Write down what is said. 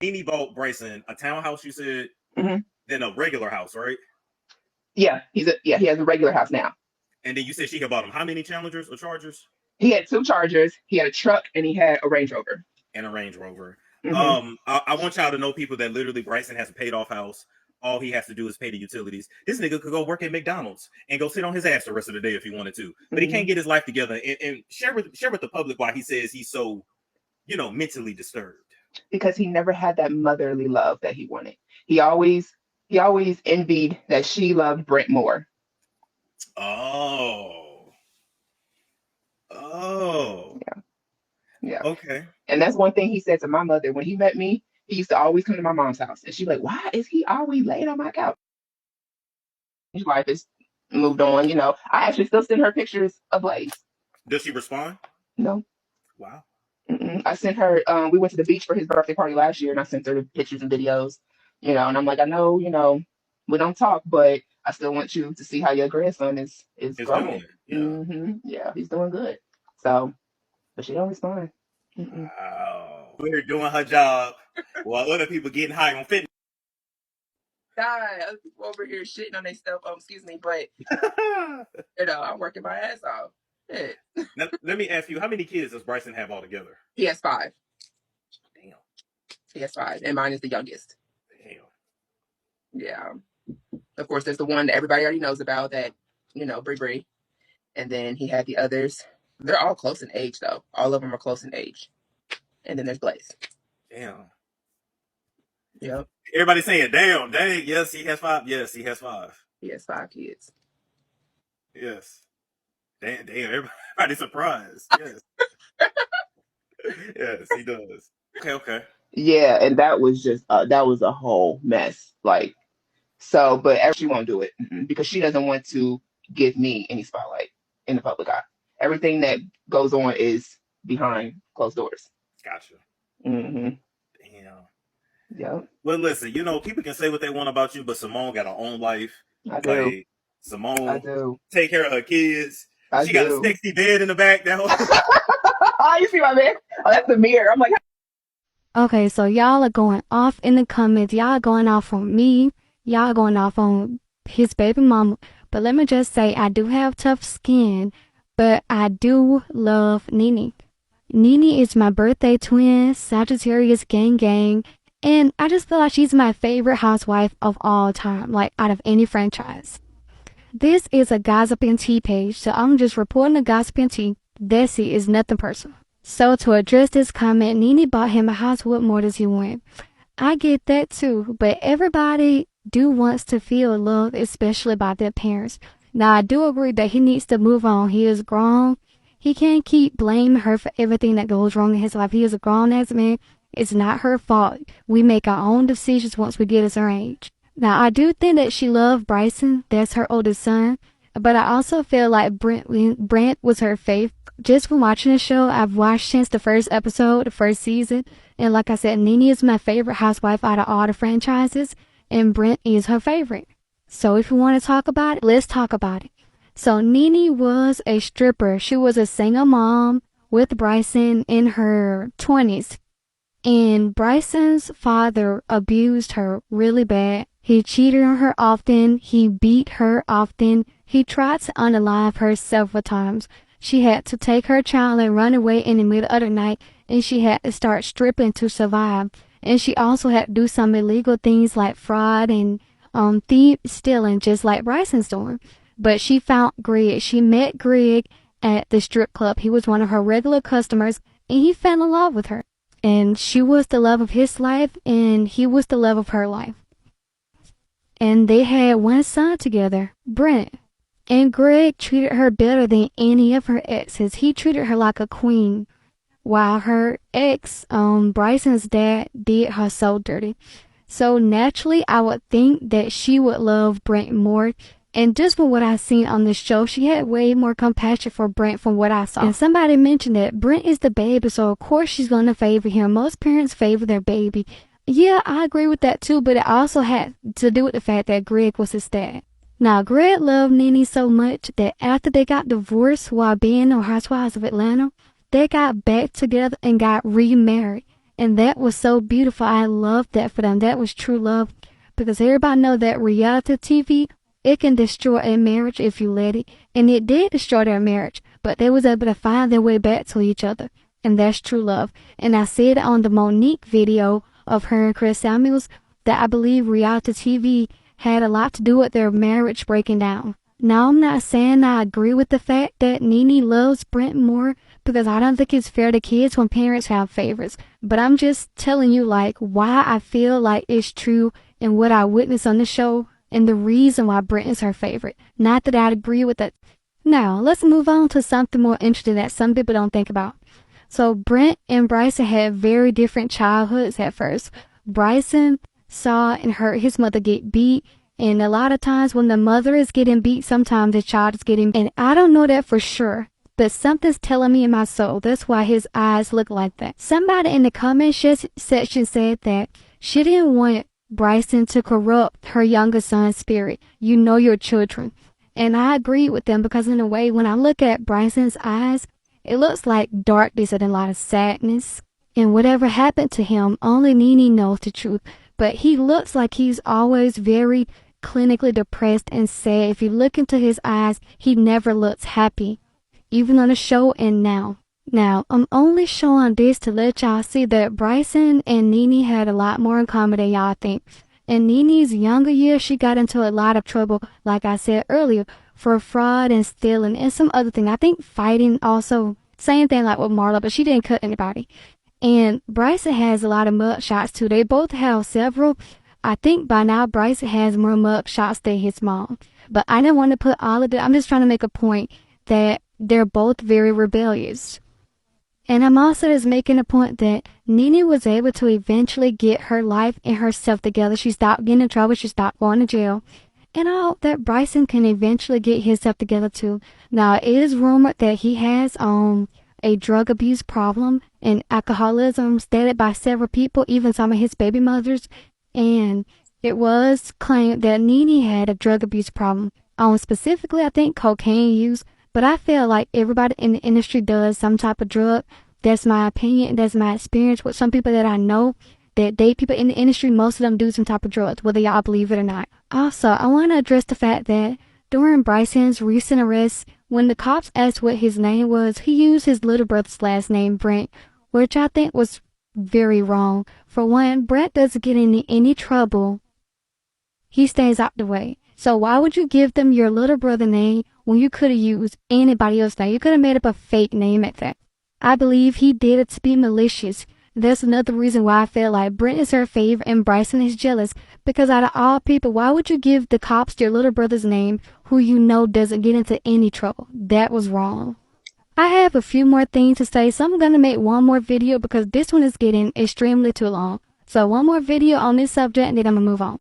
Nene bought Bryson a townhouse, you said, Hmm. then a regular house, right? Yeah, he has a regular house now. And then you said she had bought him how many Challengers or Chargers? He had two Chargers, he had a truck, and he had a Range Rover. And a Range Rover. Hmm. I want y'all to know, people, that literally Bryson has a paid off house. All he has to do is pay the utilities. This nigga could go work at McDonald's and go sit on his ass the rest of the day if he wanted to, but he can't get his life together and share with the public why he says he's so, mentally disturbed. Because he never had that motherly love that he wanted. He always envied that she loved Brent more. Oh, oh, Yeah, yeah. okay. And that's one thing he said to my mother when he met me. He used to always come to my mom's house, and she's like, "Why is he always laying on my couch?" His life has moved on. I actually still send her pictures of Blaze. Does she respond? No. Wow. Mm-mm. I sent her. We went to the beach for his birthday party last year, and I sent her the pictures and videos. And I'm like, I know, we don't talk, but I still want you to see how your grandson is It's doing growing. it. Yeah. Yeah, he's doing good. So, but she don't respond. Mm-mm. Wow. We're doing her job while other people getting high on fitness. God, other people over here shitting on their stuff. Excuse me, but I'm working my ass off. Shit. Now, let me ask you, how many kids does Bryson have altogether? He has 5. Damn. He has 5, and mine is the youngest. Damn. Yeah. Of course, there's the one that everybody already knows about, that Bree Bree, and then he had the others. They're all close in age, though. All of them are close in age. And then there's Blaze. Damn. Yep. Everybody saying, damn, dang, yes, he has 5. Yes, he has 5. He has 5 kids. Yes. Damn, everybody's surprised. Yes. Yes, he does. Okay. Yeah, and that was a whole mess. Like, so, but she won't do it because she doesn't want to give me any spotlight in the public eye. Everything that goes on is behind closed doors. Gotcha. Mm-hmm. Damn. Yep. Well, listen, people can say what they want about you, but Simone got her own life. I do. Like, Simone I do. take care of her kids. She do. got a sexy bed in the back. That whole You see my man? Oh, that's the mirror. I'm like, Okay, so y'all are going off in the comments. Y'all are going off on me. Y'all are going off on his baby mama. But let me just say, I do have tough skin, but I do love Nene. Nene is my birthday twin, Sagittarius gang, and I just feel like she's my favorite housewife of all time, like out of any franchise. This is a gossip and tea page, so I'm just reporting the gossip and tea. Desi is nothing personal. So to address this comment, Nene bought him a house. What more does he want? I get that too, but everybody do wants to feel love, especially by their parents. Now I do agree that he needs to move on. He is grown. He can't keep blaming her for everything that goes wrong in his life. He is a grown-ass man. It's not her fault. We make our own decisions once we get to our age. Now, I do think that she loved Bryson. That's her oldest son. But I also feel like Brent was her fave. Just from watching the show, I've watched since the first episode, the first season. And like I said, Nene is my favorite housewife out of all the franchises. And Brent is her favorite. So if you want to talk about it, let's talk about it. So Nene was a stripper. She was a single mom with Bryson in her 20s. And Bryson's father abused her really bad. He cheated on her often. He beat her often. He tried to unalive her several times. She had to take her child and run away in the middle of the night, and she had to start stripping to survive. And she also had to do some illegal things like fraud and stealing, just like Bryson's doing. But she found Greg. She met Greg at the strip club. He was one of her regular customers, and he fell in love with her. And she was the love of his life, and he was the love of her life. And they had one son together, Brent. And Greg treated her better than any of her exes. He treated her like a queen, while her ex, Bryson's dad, did her so dirty. So naturally, I would think that she would love Brent more. And just from what I've seen on the show, she had way more compassion for Brent from what I saw. And somebody mentioned that Brent is the baby, so of course she's going to favor him. Most parents favor their baby. Yeah, I agree with that too, but it also had to do with the fact that Greg was his dad. Now, Greg loved Nene so much that after they got divorced while being on Housewives of Atlanta, they got back together and got remarried. And that was so beautiful. I loved that for them. That was true love. Because everybody know that reality TV, it can destroy a marriage if you let it. And it did destroy their marriage. But they was able to find their way back to each other. And that's true love. And I said on the Monique video of her and Chris Samuels that I believe reality TV had a lot to do with their marriage breaking down. Now, I'm not saying I agree with the fact that Nene loves Brent more, because I don't think it's fair to kids when parents have favorites. But I'm just telling you, like, why I feel like it's true and what I witnessed on the show and the reason why Brent is her favorite. Not that I'd agree with it. Now, let's move on to something more interesting that some people don't think about. So, Brent and Bryson had very different childhoods at first. Bryson saw and heard his mother get beat. And a lot of times when the mother is getting beat, sometimes the child is getting beat. And I don't know that for sure, but something's telling me in my soul. That's why his eyes look like that. Somebody in the comment section said that she didn't want Bryson to corrupt her younger son's spirit. You know your children. And I agree with them, because in a way, when I look at Bryson's eyes, it looks like darkness and a lot of sadness. And whatever happened to him, only Nene knows the truth. But he looks like he's always very clinically depressed and sad. If you look into his eyes, he never looks happy, even on the show and now. Now, I'm only showing this to let y'all see that Bryson and Nene had a lot more in common than y'all think. In Nene's younger years, she got into a lot of trouble, like I said earlier, for fraud and stealing and some other thing. I think fighting also, same thing like with Marla, but she didn't cut anybody. And Bryson has a lot of mug shots too. They both have several. I think by now Bryson has more mug shots than his mom. But I didn't want to put all of it. I'm just trying to make a point that they're both very rebellious. And I'm also just making a point that Nene was able to eventually get her life and herself together. She stopped getting in trouble. She stopped going to jail. And I hope that Bryson can eventually get himself together too. Now, it is rumored that he has a drug abuse problem and alcoholism stated by several people, even some of his baby mothers. And it was claimed that Nene had a drug abuse problem, specifically I think cocaine use. But I feel like everybody in the industry does some type of drug. That's my opinion. That's my experience with some people that I know that date people in the industry. Most of them do some type of drugs, whether y'all believe it or not. Also, I want to address the fact that during Bryson's recent arrest, when the cops asked what his name was, he used his little brother's last name, Brent, which I think was very wrong. For one, Brent doesn't get in any trouble. He stays out the way. So why would you give them your little brother name when you could have used anybody else's name? You could have made up a fake name at that. I believe he did it to be malicious. That's another reason why I feel like Brent is her favorite and Bryson is jealous. Because out of all people, why would you give the cops your little brother's name who you know doesn't get into any trouble? That was wrong. I have a few more things to say, so I'm going to make one more video because this one is getting extremely too long. So one more video on this subject and then I'm going to move on.